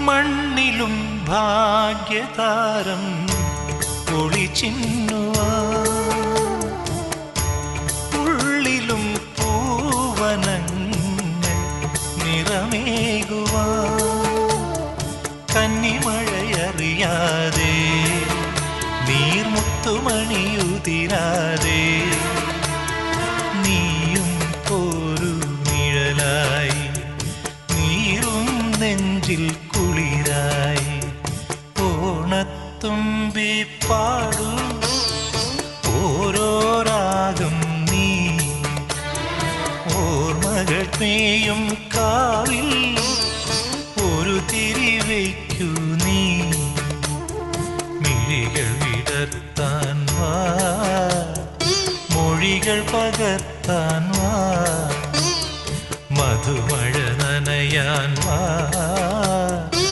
മണ്ണിലും ഭാഗ്യതാരം ഒളിച്ചിന്നുവാൻ, ഉള്ളിലും പൂവനങ്ങൾ നിറമേകുവാൻ, കന്നിമഴയറിയാതെ നീർമുത്തുമണിയുതിരാതെ നീയും പോരു നിഴലായി, നീറും നെഞ്ചിൽ കുളിരായി. ഓണത്തുമ്പി പാടൂ ഓരോ രാഗം നീ, ഓർമ്മകൾ മേയും കാവിൽ ഒരു തിരിവയ്ക്കൂ നീ. മിഴികൾ വിടർത്താൻ വാ, മൊഴികൾ പകർത്താൻ